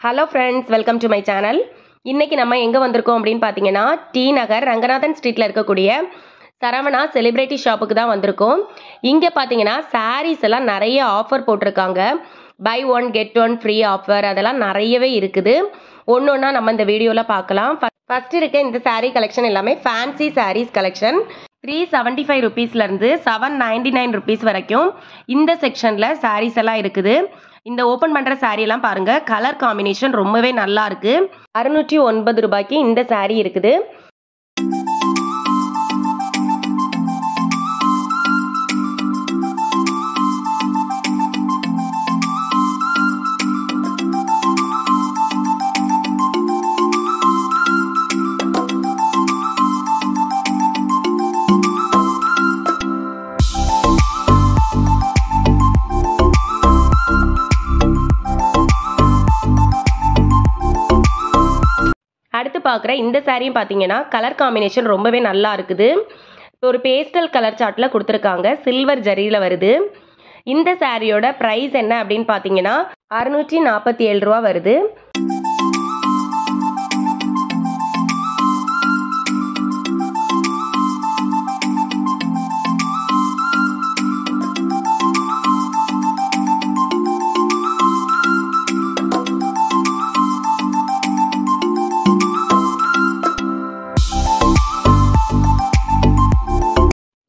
Hello friends, welcome to my channel. இன்னைக்கு நம்ம எங்க வந்திருக்கோம் அப்படினு பாத்தீங்கன்னா டி நகர் ரங்கநாதன் ஸ்ட்ரீட்ல இருக்கக்கூடிய சரவணா செலிபிரிட்டி ஷாப்புக்கு தான் வந்திருக்கோம். இங்க பாத்தீங்கன்னா sarees எல்லாம் நிறைய ஆஃபர் போட்டுருக்காங்க. buy one get one free offer அதெல்லாம் நிறையவே இருக்குது. ஒவ்வொண்ணா நம்ம இந்த வீடியோல பார்க்கலாம். ஃபர்ஸ்ட் இருக்க இந்த saree கலெக்ஷன் எல்லாமே fancy sarees கலெக்ஷன். 375 rupeesல இருந்து 799 rupees வரைக்கும் இந்த செக்ஷன்ல sarees எல்லாம் இருக்குது. இந்த ஓபன் பண்ற saree எல்லாம் பாருங்க, கலர் காம்பினேஷன் ரொம்பவே நல்லா இருக்கு. 609 ரூபாய்க்கு இந்த saree இருக்குது. அடுத்து பார்க்குற இந்த சாரியும் பார்த்தீங்கன்னா கலர் காம்பினேஷன் ரொம்பவே நல்லா இருக்குது. ஒரு பேஸ்டல் கலர் சார்ட்ல கொடுத்துருக்காங்க, சில்வர் ஜரியில் வருது. இந்த சாரியோட ப்ரைஸ் என்ன அப்படின்னு பார்த்தீங்கன்னா 647 ரூபா வருது.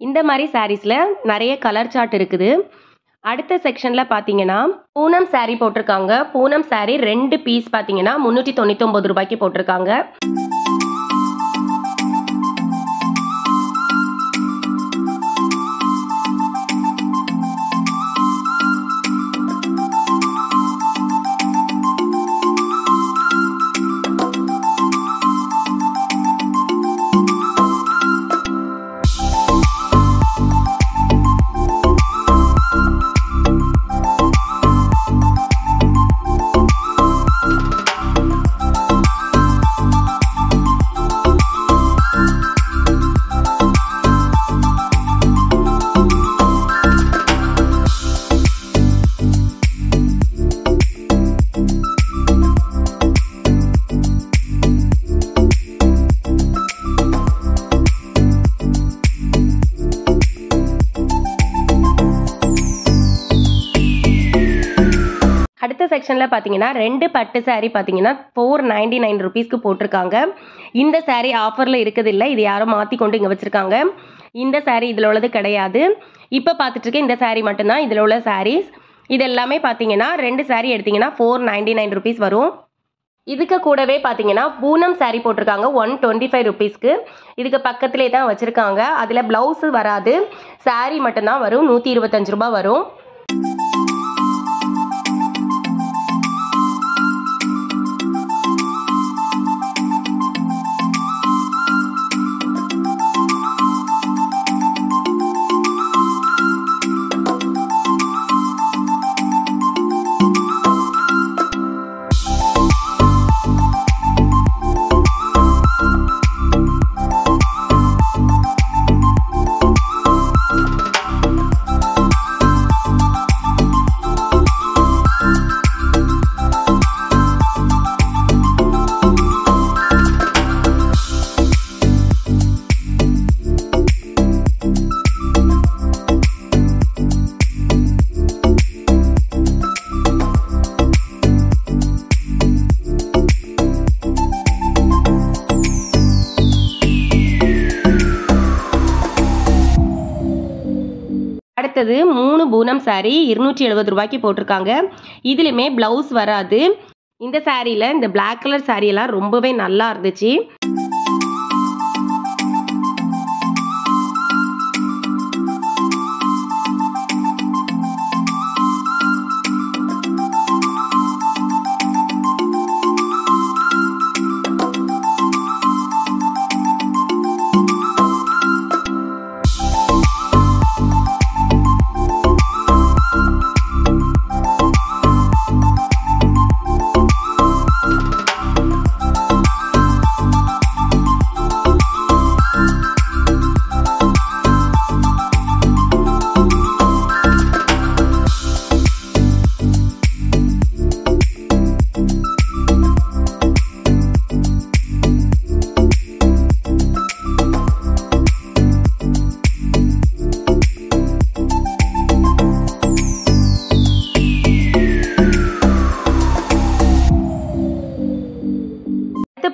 இந்த மாதிரி சாரீஸ்ல நிறைய கலர் சார்ட் இருக்குது. அடுத்த செக்ஷன்ல பாத்தீங்கன்னா பூனம் சாரி போட்டிருக்காங்க. பூனம் சாரி 2 பீஸ் பாத்தீங்கன்னா 399 ரூபாய்க்கு போட்டிருக்காங்க. அடுத்த செக்ஷன்ல பாத்தீங்கன்னா 2 பட்டு சாரி பாத்தீங்கன்னா 499 ரூபீஸ்க்கு போட்டிருக்காங்க. இந்த சாரி ஆஃபர்ல இருக்குது இல்ல, இது யாரோ மாத்தி கொண்டு இங்க வச்சிருக்காங்க. இந்த சாரி இதுல உள்ளது கிடையாது. இப்ப பாத்துட்டு இருக்க இந்த சாரி மட்டும்தான் இதுல உள்ள சாரீஸ். இது எல்லாமே பாத்தீங்கன்னா 2 சாரி எடுத்தீங்கன்னா 499 ரூபீஸ் வரும். இதுக்கு கூடவே பாத்தீங்கன்னா பூனம் சாரி போட்டிருக்காங்க 125 ரூபீஸ்க்கு. இதுக்கு பக்கத்திலே தான் வச்சிருக்காங்க. அதுல பிளவுஸ் வராது, சாரி மட்டும்தான் வரும். 125 ரூபாய் வரும். அடுத்தது 3 பூனம் சாரி 270 ரூபாய்க்கு போட்டிருக்காங்க. இதுலயுமே பிளவுஸ் வராது. இந்த சாரியில இந்த பிளாக் கலர் சாரி எல்லாம் ரொம்பவே நல்லா இருந்துச்சு.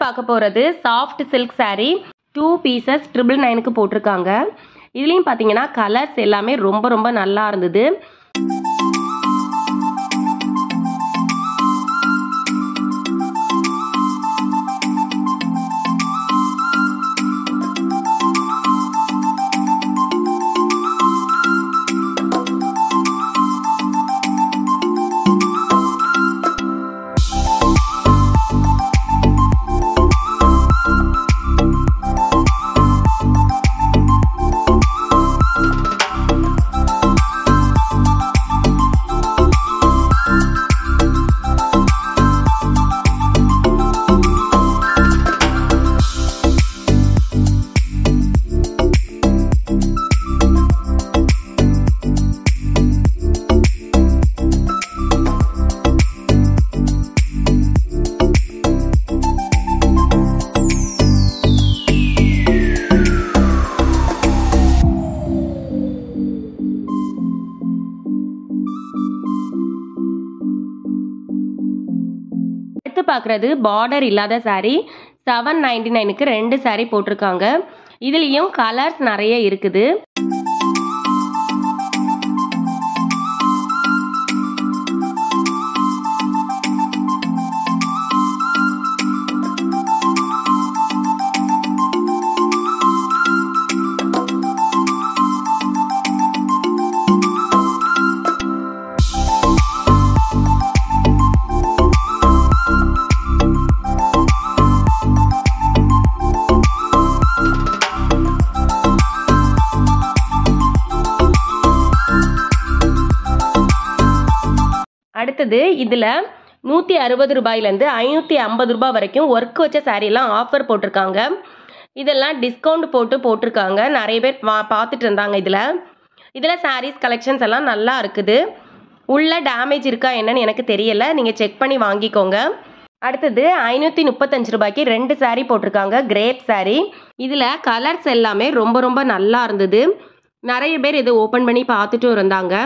பார்க்க போகிறது சாஃப்ட் சில்க் saree 2 pieces 999க்கு போட்டிருக்காங்க. இதுலேயும் பார்த்தீங்கன்னா கலர்ஸ் எல்லாமே ரொம்ப ரொம்ப நல்லா இருந்தது. பார்க்குறது பார்டர் இல்லாத saree 799க்கு 2 saree போட்டிருக்காங்க. இதுலேயும் கலர்ஸ் நிறைய இருக்குது. அடுத்தது இதில் 160 ரூபாயிலேருந்து 550 ரூபாய் வரைக்கும் ஒர்க் வச்ச சாரீலாம் ஆஃபர் போட்டிருக்காங்க. இதெல்லாம் டிஸ்கவுண்ட் போட்டிருக்காங்க. நிறைய பேர் பார்த்துட்டு இருந்தாங்க. இதில் சாரீஸ் கலெக்ஷன்ஸ் எல்லாம் நல்லா இருக்குது. உள்ள டேமேஜ் இருக்கா என்னன்னு எனக்கு தெரியல, நீங்கள் செக் பண்ணி வாங்கிக்கோங்க. அடுத்தது 535 ரூபாய்க்கு 2 saree போட்டிருக்காங்க. Grape saree. இதில் கலர்ஸ் எல்லாமே ரொம்ப ரொம்ப நல்லா இருந்தது. நிறைய பேர் இதை ஓப்பன் பண்ணி பார்த்துட்டும் இருந்தாங்க.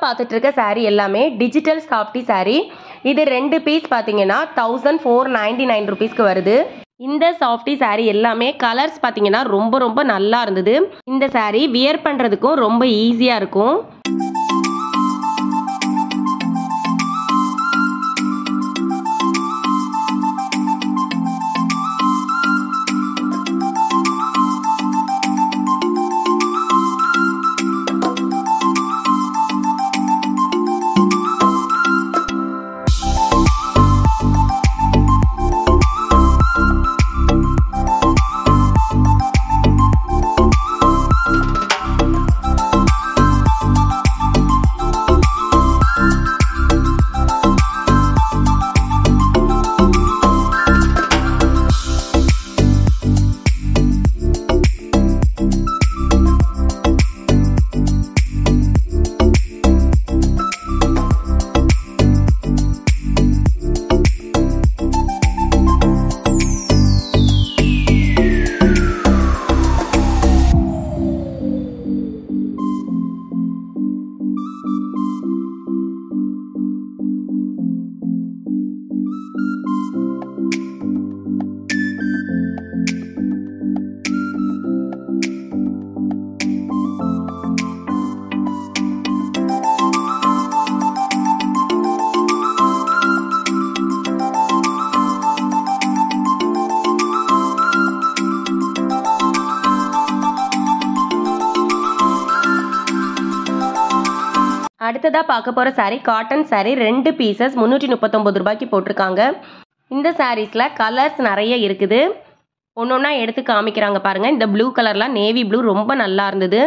பார்த்துட்டு இருக்க saree எல்லாமே டிஜிட்டல் சாஃப்டி saree. இது 2 பீஸ் பார்த்தீங்கன்னா 1499 ரூபீஸ்க்கு வருது. இந்த சாஃப்டி saree எல்லாமே கலர்ஸ் பார்த்தீங்கன்னா ரொம்ப ரொம்ப நல்லா இருந்தது. இந்த saree வியர் பண்ணுறதுக்கும் ரொம்ப ஈஸியாக இருக்கும். அடுத்ததாக பார்க்க போகிற saree காட்டன் saree 2 பீசஸ் 339 ரூபாய்க்கு போட்டிருக்காங்க. இந்த சாரீஸில் கலர்ஸ் நிறைய இருக்குது. ஒன்று ஒன்றா எடுத்து காமிக்கிறாங்க பாருங்கள். இந்த ப்ளூ கலர்லாம் நேவி ப்ளூ ரொம்ப நல்லா இருந்தது.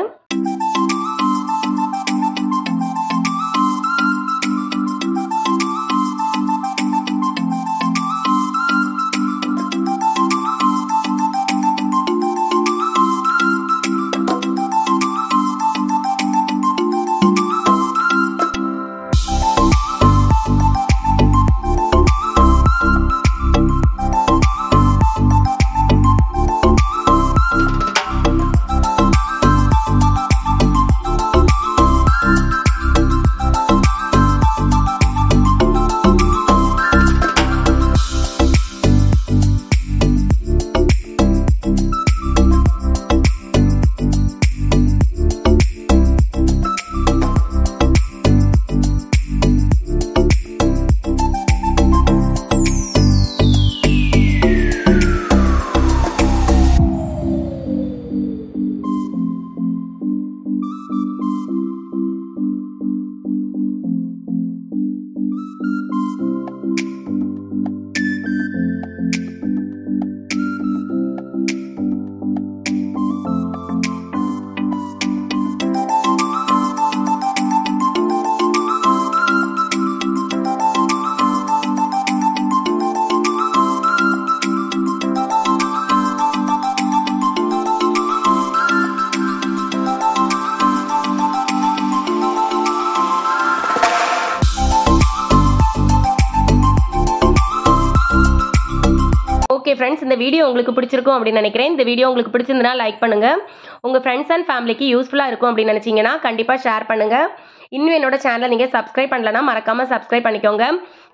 ஓகே ஃப்ரெண்ட்ஸ், இந்த வீடியோ உங்களுக்கு பிடிச்சிருக்கும் அப்படின்னு நினைக்கிறேன். இந்த வீடியோ உங்களுக்கு பிடிச்சிருந்தனா லைக் பண்ணுங்கள். உங்கள் ஃப்ரெண்ட்ஸ் அண்ட் ஃபேமிலிக்கு யூஸ்ஃபுல்லாக இருக்கும் அப்படின்னு நினச்சிங்கன்னா கண்டிப்பாக ஷேர் பண்ணுங்கள். இன்னும் என்னோட சேனலை நீங்கள் சப்ஸ்கிரைப் பண்ணலன்னா மறக்காமல் சப்ஸ்கிரைப் பண்ணிக்கோங்க.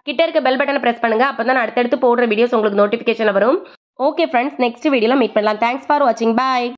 கிட்ட இருக்க பெல் பட்டனை ப்ரெஸ் பண்ணுங்கள். அப்போ தான் அடுத்தடுத்து போடுற வீடியோஸ் உங்களுக்கு நோட்டிஃபிகேஷன் வரும். ஓகே ஃப்ரெண்ட்ஸ், நெக்ஸ்ட் வீடியோவில் மீட் பண்ணலாம். தேங்க்ஸ் ஃபார் வாட்சிங். பாய்.